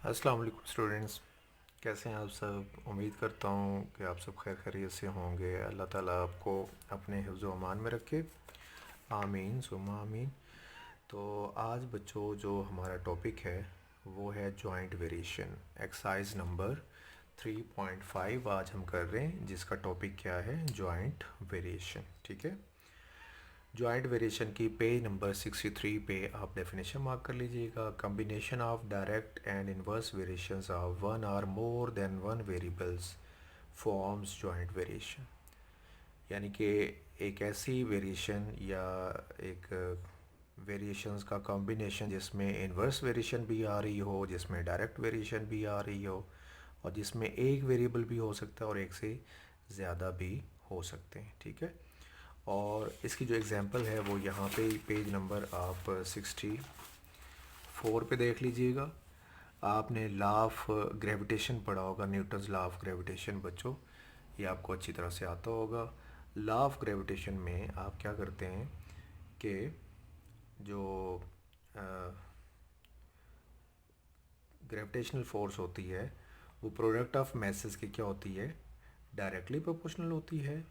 अस्सलाम वालेकुम स्टूडेंट्स। कैसे हैं आप सब? उम्मीद करता हूँ कि आप सब खैर खैरियत से होंगे। अल्लाह ताला आपको अपने हिफ्ज़ व अमान में रखे। आमीन सुम्मा आमीन। तो आज बच्चों जो हमारा टॉपिक है वो है जॉइंट वेरिएशन, एक्सरसाइज नंबर 3.5 आज हम कर रहे हैं, जिसका टॉपिक क्या है? Joint variation. ठीक है। जॉइंट वेरिएशन की पेज नंबर 63 पे आप डेफिनेशन मार्क कर लीजिएगा। Combination of direct and inverse variations of one or more than one variables forms joint variation. यानी कि एक ऐसी वेरिएशन या एक वेरिएशंस का कॉम्बिनेशन जिसमें इनवर्स वेरिएशन भी आ रही हो, जिसमें डायरेक्ट वेरिएशन भी आ रही हो, और जिसमें एक वेरिएबल भी हो सकता है और एक से ज़्यादा भी हो सकते हैं। ठीक है। और इसकी जो एग्ज़ाम्पल है वो यहाँ पे पेज नंबर आप 64 पे देख लीजिएगा। आपने लॉ ऑफ ग्रेविटेशन पढ़ा होगा, न्यूटन्स लॉ ऑफ ग्रेविटेशन बच्चों, ये आपको अच्छी तरह से आता होगा। लॉ ऑफ ग्रेविटेशन में आप क्या करते हैं कि जो ग्रेविटेशनल फोर्स होती है वो प्रोडक्ट ऑफ मैसेस की क्या होती है? डायरेक्टली प्रोपोर्शनल होती है।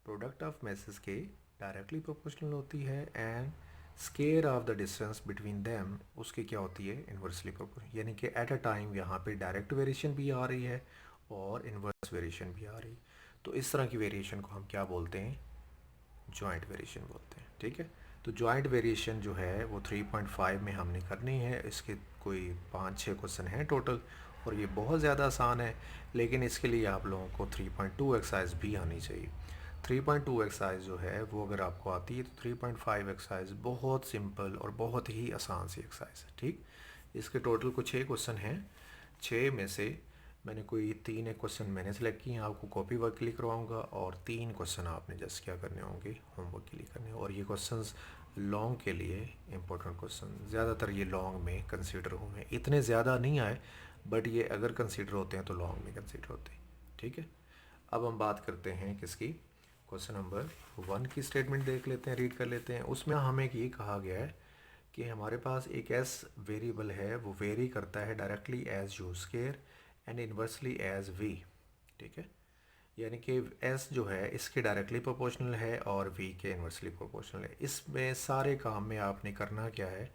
प्रोडक्ट ऑफ मैसेस के डायरेक्टली प्रोपोर्शनल होती है। And square of the distance between them उसकी क्या होती है? Inversely proportional. यानी कि एट अ टाइम यहाँ पे डायरेक्ट वेरिएशन भी आ रही है और इन्वर्स वेरिएशन भी आ रही है। तो इस तरह की वेरिएशन को हम क्या बोलते हैं? जॉइंट वेरिएशन बोलते हैं। ठीक है। तो जॉइंट वेरिएशन जो है वो 3.5 में हमने करनी है। इसके कोई 5-6 क्वेश्चन हैं टोटल, और ये बहुत ज़्यादा आसान है, लेकिन इसके लिए आप लोगों को 3.2 एक्सरसाइज भी आनी चाहिए। 3.2 एक्सरसाइज जो है वो अगर आपको आती है तो 3.5 एक्सरसाइज बहुत सिंपल और बहुत ही आसान सी एक्सरसाइज है। ठीक। इसके टोटल कुछ 6 क्वेश्चन हैं। 6 में से मैंने कोई 3 एक क्वेश्चन मैंने सेलेक्ट किए हैं, आपको कॉपी वर्क के लिए करवाऊँगा, और 3 क्वेश्चन आपने जस्ट क्या करने होंगे? होमवर्क के लिए करने। और ये क्वेश्चंस लॉन्ग के लिए इंपॉर्टेंट क्वेश्चन, ज़्यादातर ये लॉन्ग में कंसीडर हुए हैं। इतने ज़्यादा नहीं आए, बट ये अगर कंसीडर होते हैं तो लॉन्ग में कंसीडर होते हैं। ठीक है। अब हम बात करते हैं किसकी? क्वेश्चन नंबर 1 की स्टेटमेंट देख लेते हैं, रीड कर लेते हैं। उसमें हमें ये कहा गया है कि हमारे पास एक एस वेरिएबल है, वो वेरी करता है directly as u square and inversely as v. ठीक है। यानी कि एस जो है इसके डायरेक्टली प्रोपोर्शनल है और वी के इन्वर्सली प्रोपोर्शनल है। इसमें सारे काम में आपने करना क्या है?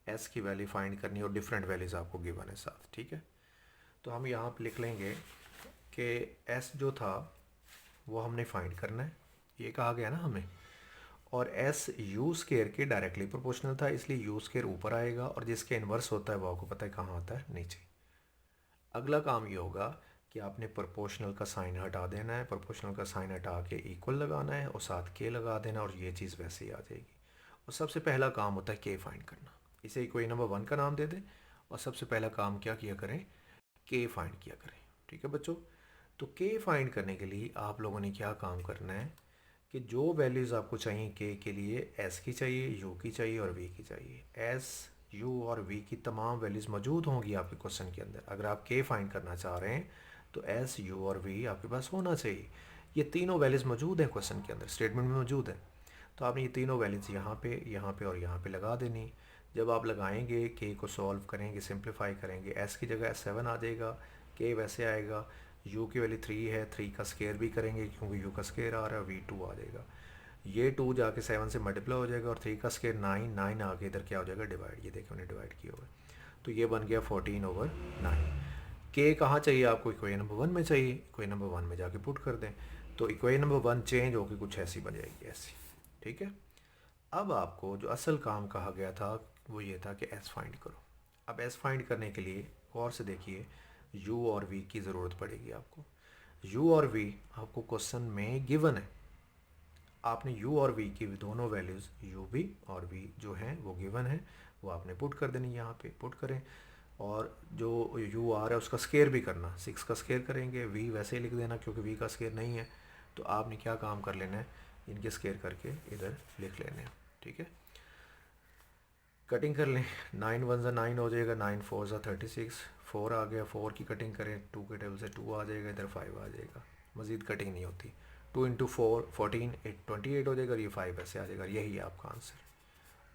एस की वैल्यू फाइंड करनी है और डिफरेंट वैल्यूज़ आपको गिवन है साथ। ठीक है। तो हम यहाँ पे लिख लेंगे कि एस जो था वो हमने फाइंड करना है, ये कहा गया ना हमें। और एस यू स्केयर के डायरेक्टली प्रोपोर्शनल था, इसलिए यू स्केयर ऊपर आएगा, और जिसके इन्वर्स होता है वो आपको पता है कहाँ होता है? नीचे। अगला काम ये होगा कि आपने प्रोपोर्शनल का साइन हटा देना है, प्रोपोर्शनल का साइन हटा के इक्वल लगाना है और साथ के लगा देना, और ये चीज़ वैसे ही आ जाएगी। और सबसे पहला काम होता है के फाइंड करना। इसे कोई नंबर 1 का नाम दे दें और सबसे पहला काम क्या किया करें? के फाइंड किया करें। ठीक है बच्चों। तो के फाइंड करने के लिए आप लोगों ने क्या काम करना है कि जो वैल्यूज़ आपको चाहिए के लिए, एस की चाहिए, यू की चाहिए और वी की चाहिए। एस, यू और वी की तमाम वैल्यूज़ मौजूद होंगी आपके क्वेश्चन के अंदर। अगर आप के फाइंड करना चाह रहे हैं तो एस, यू और वी आपके पास होना चाहिए। ये तीनों वैल्यूज़ मौजूद हैं क्वेश्चन के अंदर, स्टेटमेंट में मौजूद है। तो आपने ये तीनों वैल्यूज़ यहाँ पे और यहाँ पे लगा देनी। जब आप लगाएंगे, के को सॉल्व करेंगे, सिंप्लीफाई करेंगे, एस की जगह 7 आ जाएगा, के वैसे आएगा, यू की वैल्यू 3 है, 3 का स्केयर भी करेंगे क्योंकि यू का स्केयर आ रहा है, वी 2 आ जाएगा। ये 2 जाके 7 से मल्टीप्लाई हो जाएगा और 3 का स्केयर 9, 9 आगे इधर क्या हो जाएगा? डिवाइड। ये देखिए उन्हें डिवाइड किया हुआ है, तो ये बन गया 14/9। के कहाँ चाहिए आपको? इक्वेशन नंबर 1 में चाहिए, इक्वेशन नंबर 1 में जाके पुट कर दें, तो इक्वेशन नंबर 1 चेंज होकर कुछ ऐसी बन जाएगी, ऐसी। ठीक है। अब आपको जो असल काम कहा गया था वो ये था कि एस फाइंड करो। अब एस फाइंड करने के लिए गौर से देखिए, यू और वी की ज़रूरत पड़ेगी आपको। यू और वी आपको क्वेश्चन में गिवन है। आपने यू और वी की दोनों वैल्यूज़, यू भी और वी जो हैं वो गिवन है, वो आपने पुट कर देनी। यहाँ पे पुट करें, और जो यू आ रहा है उसका स्केयर भी करना, 6 का स्केयर करेंगे, वी वैसे ही लिख देना क्योंकि वी का स्केयर नहीं है। तो आपने क्या काम कर लेना है? इनके स्केयर करके इधर लिख लेने हैं। ठीक है। कटिंग कर लें, 9 1 ज़ा 9 हो जाएगा, 9 4 ज़ा 36, 4 आ गया, 4 की कटिंग करें, 2 के टेबल से 2 आ जाएगा, इधर 5 आ जाएगा, मज़ीद कटिंग नहीं होती। 2 इंटू 4 14, 28 हो जाएगा, और ये 5 ऐसे आ जाएगा। यही है आपका आंसर।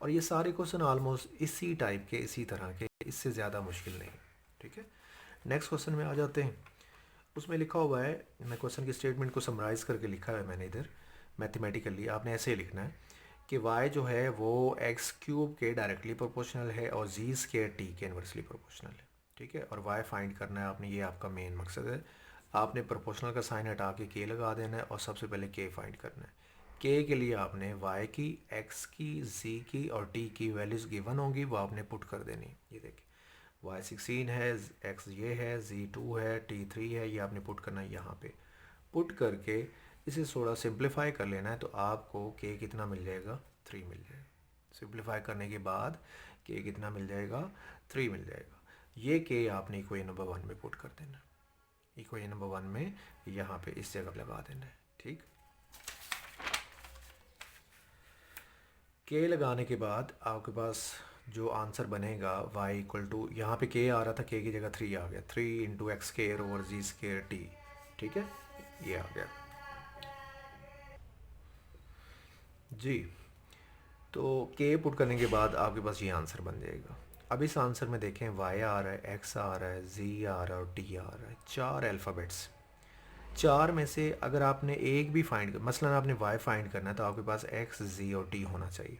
और ये सारे क्वेश्चन ऑलमोस्ट इसी टाइप के, इसी तरह के, इससे ज़्यादा मुश्किल नहीं। ठीक है, नेक्स्ट क्वेश्चन में आ जाते हैं। उसमें लिखा हुआ है, मैं क्वेश्चन की स्टेटमेंट को समराइज़ करके लिखा है मैंने इधर मैथमेटिकली। आपने ऐसे ही लिखना है कि y जो है वो एक्स क्यूब के डायरेक्टली प्रोपोर्शनल है और जी स्केयर टी के इन्वर्सली प्रोपोर्शनल है। ठीक है, और y फाइंड करना है आपने, ये आपका मेन मकसद है। आपने प्रोपोर्शनल का साइन हटा के k लगा देना है और सबसे पहले k फाइंड करना है। k के लिए आपने y की, x की, z की और t की वैल्यूज़ गिवन होंगी, वो आपने पुट कर देनी। ये देखिए y16 है, x ये है, z2 है, t3 है, ये आपने पुट करना है यहाँ पे। पुट करके इसे थोड़ा सिंप्लीफाई कर लेना है तो आपको k कितना मिल जाएगा, 3 मिल जाएगा। सिंप्लीफाई करने के बाद k कितना मिल जाएगा, 3 मिल जाएगा। ये k आपने इक्वेशन नंबर 1 में पुट कर देना है। इक्वेशन नंबर 1 में यहाँ पे इस जगह लगा देना है। ठीक, k लगाने के बाद आपके पास जो आंसर बनेगा y इक्वल टू, यहाँ पे k आ रहा था, k की जगह 3 आ गया, 3 इंटू एक्स स्केयर ओवर जी स्केयर टी। ठीक है, ये आ गया जी। तो k पुट करने के बाद आपके पास ये आंसर बन जाएगा। अब इस आंसर में देखें y आ रहा है, x आ रहा है, z आ रहा है और t आ रहा है, 4 अल्फ़ाबेट्स। 4 में से अगर आपने एक भी फाइंड, मसलन आपने y फाइंड करना है तो आपके पास x, z और t होना चाहिए।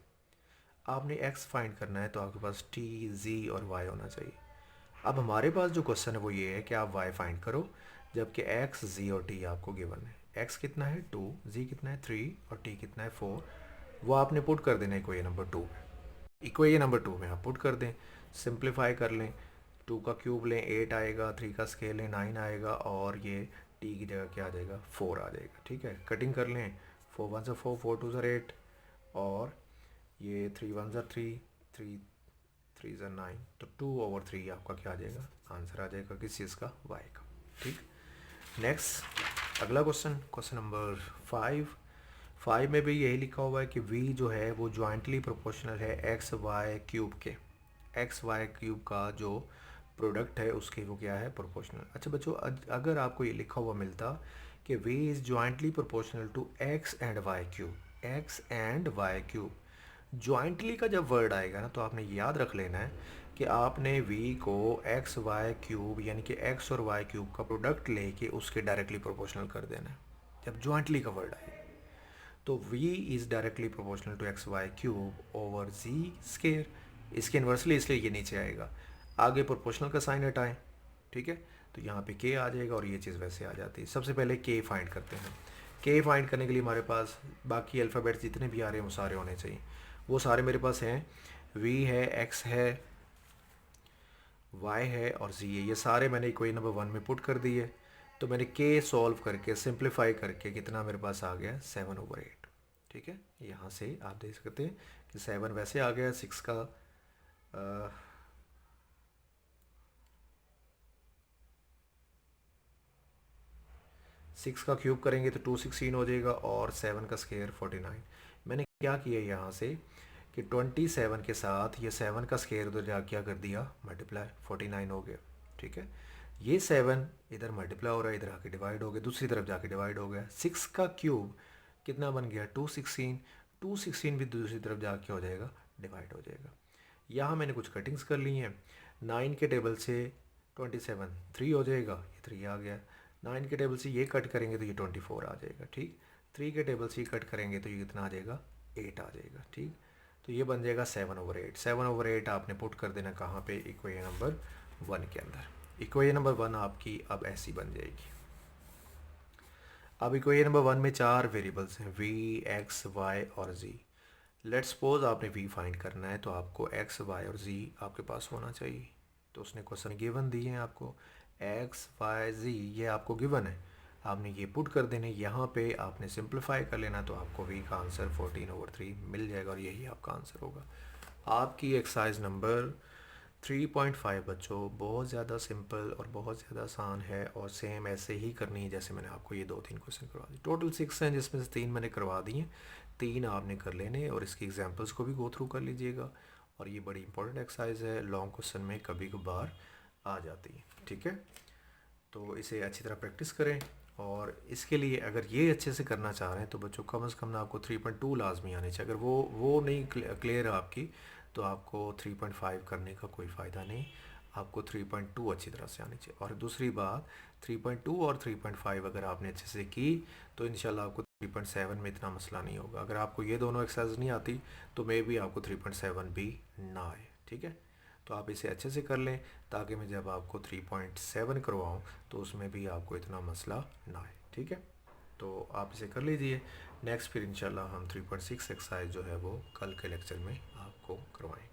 आपने x फाइंड करना है तो आपके पास t, z और y होना चाहिए। अब हमारे पास जो क्वेश्चन है वो ये है कि आप y फाइंड करो, जबकि x, z और t आपको गिवन है। x कितना है 2, z कितना है 3 और t कितना है 4, वो आपने पुट कर देना इक्वेशन नंबर 2 में। इक्वेशन नंबर 2 में आप पुट कर दें, सिंप्लीफाई कर लें। 2 का क्यूब लें 8 आएगा, 3 का स्केल लें 9 आएगा और ये t की जगह क्या आ जाएगा, 4 आ जाएगा। ठीक है, कटिंग कर लें, 4 1 से 4, 4 2 से 8 और ये 3 1 से 3, 3 3 से 9, तो 2/3 आपका क्या आ जाएगा, आंसर आ जाएगा किस चीज़ का, y का। ठीक, नेक्स्ट अगला क्वेश्चन, क्वेश्चन नंबर 5 में भी यही लिखा हुआ है कि v जो है वो जॉइंटली प्रोपोर्शनल है एक्स वाई क्यूब के। एक्स वाई क्यूब का जो प्रोडक्ट है उसके वो क्या है, प्रोपोर्शनल। अच्छा बच्चों, अगर आपको ये लिखा हुआ मिलता कि v is jointly proportional to x and y cube, x and y cube, jointly का जब वर्ड आएगा ना तो आपने याद रख लेना है कि आपने v को एक्स वाई क्यूब यानी कि x और y क्यूब का प्रोडक्ट लेके उसके डायरेक्टली प्रोपोर्शनल कर देना है जब जॉइंटली का वर्ड आए। तो v is directly proportional to x y cube over z square, इसके इन्वर्सली इसलिए ये नीचे आएगा। आगे प्रोपोर्शनल का साइन हटाएं, ठीक है, तो यहाँ पे k आ जाएगा और ये चीज़ वैसे आ जाती है। सबसे पहले k फाइंड करते हैं। k फाइंड करने के लिए हमारे पास बाकी अल्फ़ाबेट्स जितने भी आ रहे हैं वो सारे होने चाहिए, वो सारे मेरे पास हैं। v है, x है, y है और z है, ये सारे मैंने इक्वेशन नंबर 1 में पुट कर दिए। तो मैंने k सॉल्व करके सिंप्लीफाई करके कितना मेरे पास आ गया, 7/8। ठीक है, यहाँ से आप देख सकते हैं कि 7 वैसे आ गया, 6 का 6 का क्यूब करेंगे तो 216 हो जाएगा और 7 का स्केयर 49। मैंने क्या किया यहाँ से कि 27 के साथ ये 7 का स्केयर उधर जा क्या कर दिया, मल्टीप्लाई, 49 हो गया। ठीक है, ये 7 इधर मल्टीप्लाई हो रहा है, इधर आके डिवाइड हो गया, दूसरी तरफ जाके डिवाइड हो गया। 6 का क्यूब कितना बन गया, 216, 216 भी दूसरी तरफ जाके हो जाएगा, डिवाइड हो जाएगा। यहाँ मैंने कुछ कटिंग्स कर ली हैं। 9 के टेबल से 27 3 हो जाएगा, ये 3 आ गया। 9 के टेबल से ये कट करेंगे तो ये 24 आ जाएगा। ठीक, 3 के टेबल से ये कट करेंगे तो ये कितना आ जाएगा, 8 आ जाएगा। ठीक, तो ये बन जाएगा 7/8। 7/8 आपने पुट कर देना कहाँ पे, इक्वेशन नंबर 1 के अंदर। इक्वेशन नंबर 1 आपकी अब ऐसी बन जाएगी। अब इक्वेशन नंबर 1 में 4 वेरिएबल्स हैं, v, x, y और z। लेट्स सपोज आपने v फाइंड करना है तो आपको x, y और z आपके पास होना चाहिए। तो उसने क्वेश्चन गिवन दिए हैं आपको, x, y, z ये आपको गिवन है, आपने ये पुट कर देने। यहाँ पे आपने सिंप्लीफाई कर लेना तो आपको v का आंसर 14/3 मिल जाएगा और यही आपका आंसर होगा। आपकी एक्सरसाइज नंबर 3.5 बच्चों बहुत ज़्यादा सिंपल और बहुत ज़्यादा आसान है और सेम ऐसे ही करनी है जैसे मैंने आपको ये 2-3 क्वेश्चन करवा दिए। टोटल 6 हैं जिसमें से 3 मैंने करवा दिए, 3 आपने कर लेने और इसकी एग्जांपल्स को भी गो थ्रू कर लीजिएगा। और ये बड़ी इंपॉर्टेंट एक्सरसाइज है, लॉन्ग क्वेश्चन में कभी कभार आ जाती है। ठीक है, तो इसे अच्छी तरह प्रैक्टिस करें और इसके लिए अगर ये अच्छे से करना चाह रहे हैं तो बच्चों कम से कम ना आपको 3.2 लाजमी आने चाहिए। अगर वो नहीं क्लियर है आपकी तो आपको 3.5 करने का कोई फ़ायदा नहीं। आपको 3.2 अच्छी तरह से आनी चाहिए। और दूसरी बात, 3.2 और 3.5 अगर आपने अच्छे से की तो इंशाल्लाह आपको 3.7 में इतना मसला नहीं होगा। अगर आपको ये दोनों एक्सरसाइज नहीं आती तो मे बी आपको 3.7 भी ना आए, ठीक है। तो आप इसे अच्छे से कर लें ताकि मैं जब आपको 3.7 करवाऊँ तो उसमें भी आपको इतना मसला ना आए, ठीक है। तो आप इसे कर लीजिए। नेक्स्ट फिर इंशाल्लाह हम 3.6 एक्सरसाइज जो है वो कल के लेक्चर में आपको करवाएंगे।